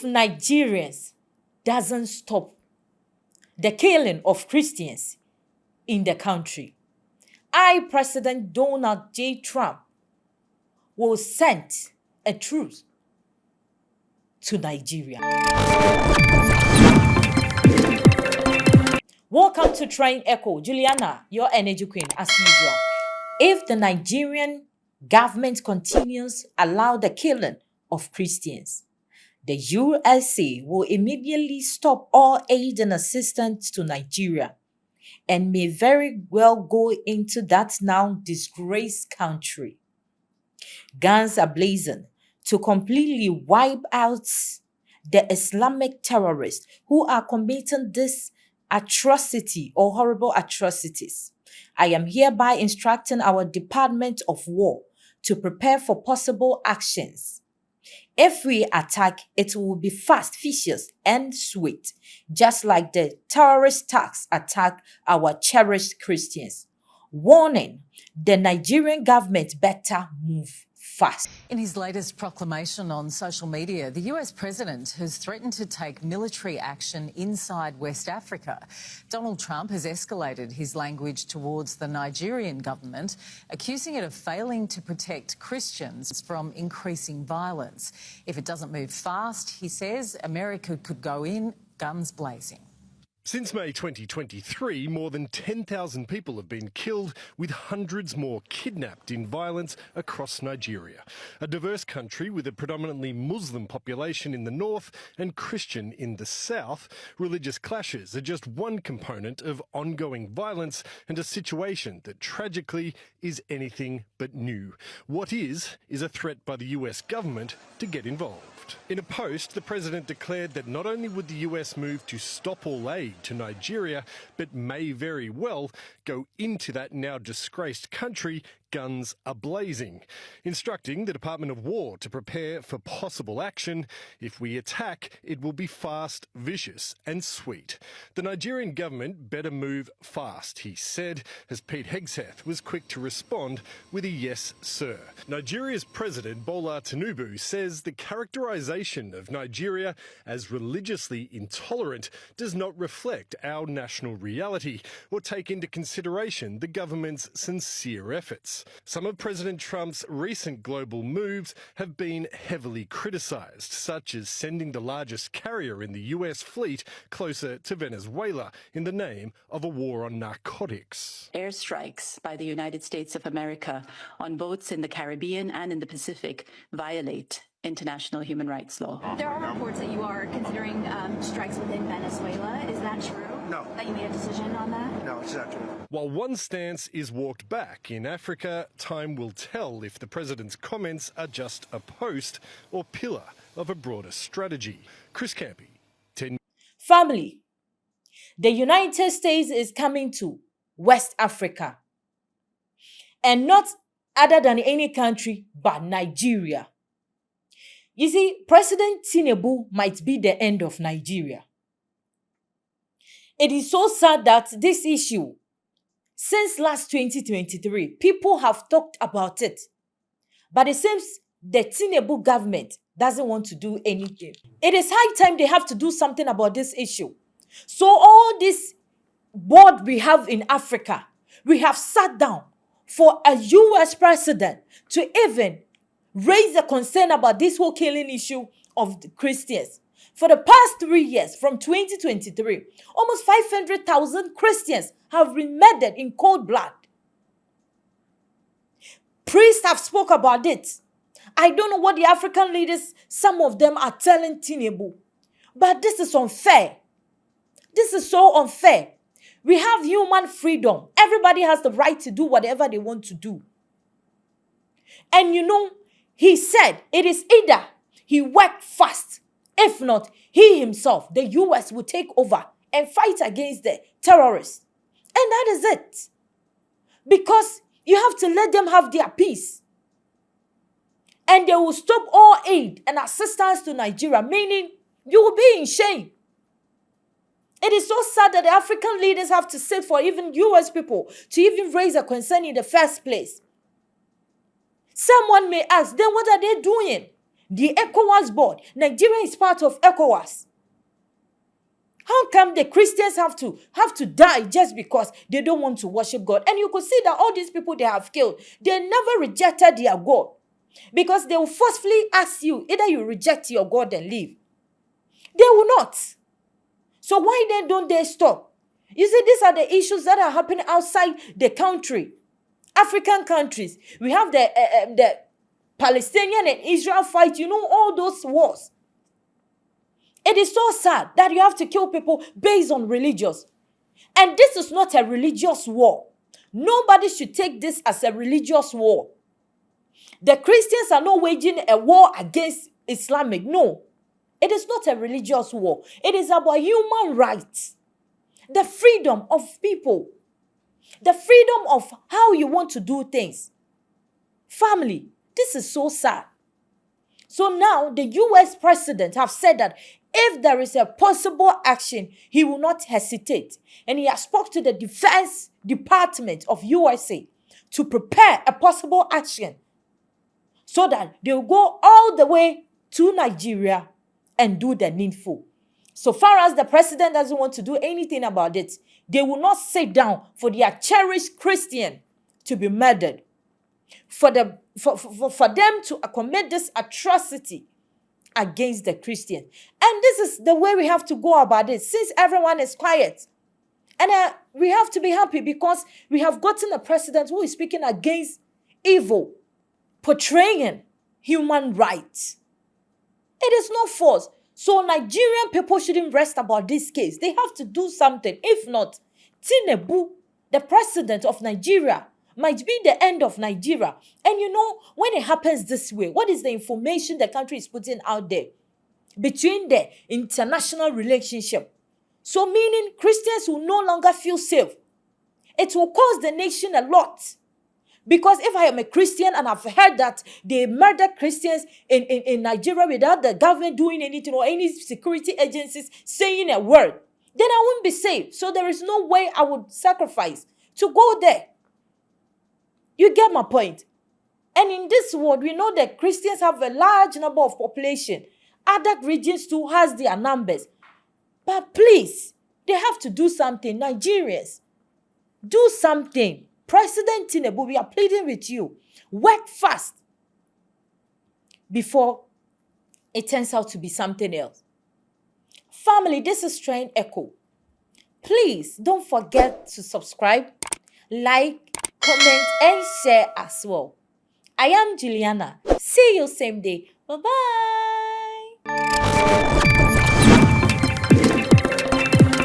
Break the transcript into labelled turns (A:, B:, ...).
A: Nigerians doesn't stop the killing of Christians in the country, President Donald J. Trump, will send a truce to Nigeria. Welcome to Train Echo. Juliana, your energy queen, as usual. If the Nigerian government continues allow the killing of Christians, the USA will immediately stop all aid and assistance to Nigeria and may very well go into that now disgraced country. Guns are blazing to completely wipe out the Islamic terrorists who are committing this atrocity or horrible atrocities. I am hereby instructing our Department of War to prepare for possible actions. If we attack, it will be fast, vicious, and sweet, just like the terrorist attacks attack our cherished Christians. Warning, the Nigerian government better move fast.
B: In his latest proclamation on social media, the US president has threatened to take military action inside West Africa. Donald Trump has escalated his language towards the Nigerian government, accusing it of failing to protect Christians from increasing violence. If it doesn't move fast, he says, America could go in guns blazing.
C: Since May 2023, more than 10,000 people have been killed, with hundreds more kidnapped in violence across Nigeria. A diverse country with a predominantly Muslim population in the north and Christian in the south, religious clashes are just one component of ongoing violence and a situation that tragically is anything but new. What is a threat by the US government to get involved. In a post, the president declared that not only would the US move to stop all aid to Nigeria, but may very well go into that now disgraced country guns a-blazing, instructing the Department of War to prepare for possible action. If we attack, it will be fast, vicious and sweet. The Nigerian government better move fast, he said, as Pete Hegseth was quick to respond with a yes, sir. Nigeria's President Bola Tinubu says the characterisation of Nigeria as religiously intolerant does not reflect our national reality or take into consideration the government's sincere efforts. Some of President Trump's recent global moves have been heavily criticised, such as sending the largest carrier in the US fleet closer to Venezuela in the name of a war on narcotics.
D: Airstrikes by the United States of America on boats in the Caribbean and in the Pacific violate international human rights law.
E: There are reports that you are considering strikes within Venezuela. Is that true?
F: No.
E: That you made a decision on that?
F: No, it's not true.
C: While one stance is walked back in Africa, time will tell if the president's comments are just a post or pillar of a broader strategy. Chris Campy, 10.
A: Family, the United States is coming to West Africa, and not other than any country but Nigeria. You see, President Tinubu might be the end of Nigeria. It is so sad that this issue, since last 2023, people have talked about it. But it seems the Tinubu government doesn't want to do anything. It is high time they have to do something about this issue. So all this board we have in Africa, we have sat down for a US president to even raise a concern about this whole killing issue of the Christians. For the past 3 years, from 2023, almost 500,000 Christians have been murdered in cold blood. Priests have spoke about it. I don't know what the African leaders, some of them are telling Tinubu. But this is unfair. This is so unfair. We have human freedom. Everybody has the right to do whatever they want to do. And you know, he said it is either he worked fast. If not, he himself, the US, will take over and fight against the terrorists. And that is it. Because you have to let them have their peace. And they will stop all aid and assistance to Nigeria, meaning you will be in shame. It is so sad that the African leaders have to sit for even US people to even raise a concern in the first place. Someone may ask, then what are they doing? The ECOWAS board, Nigeria is part of ECOWAS. How come the Christians have to die just because they don't want to worship God? And you could see that all these people they have killed, they never rejected their God. Because they will forcefully ask you, either you reject your God and leave. They will not. So why then don't they stop? You see, these are the issues that are happening outside the country. African countries. We have the Palestinian and Israel fight. You know, all those wars. It is so sad that you have to kill people based on religious. And this is not a religious war. Nobody should take this as a religious war. The Christians are not waging a war against Islamic. No. It is not a religious war. It is about human rights. The freedom of people. The freedom of how you want to do things. Family, this is so sad. So now the US president have said that if there is a possible action, he will not hesitate. And he has spoke to the Defense Department of USA to prepare a possible action so that they will go all the way to Nigeria and do the needful. So far as the president doesn't want to do anything about it, they will not sit down for their cherished Christian to be murdered. For them to commit this atrocity against the Christians. And this is the way we have to go about it, since everyone is quiet. And we have to be happy because we have gotten a president who is speaking against evil, portraying human rights. It is not force. So Nigerian people shouldn't rest about this case. They have to do something. If not, Tinubu, the president of Nigeria, might be the end of Nigeria. And you know, when it happens this way, what is the information the country is putting out there between the international relationship? So meaning Christians will no longer feel safe. It will cost the nation a lot. Because if I am a Christian and I've heard that they murder Christians in Nigeria without the government doing anything or any security agencies saying a word, then I won't be safe. So there is no way I would sacrifice to go there. You get my point? And in this world, we know that Christians have a large number of population. Other regions too has their numbers. But please, they have to do something. Nigerians, do something. President Tinubu, we are pleading with you. Work fast before it turns out to be something else. Family, this is Train Echo. Please don't forget to subscribe, like, comment, and share as well. I am Juliana. See you same day. Bye-bye.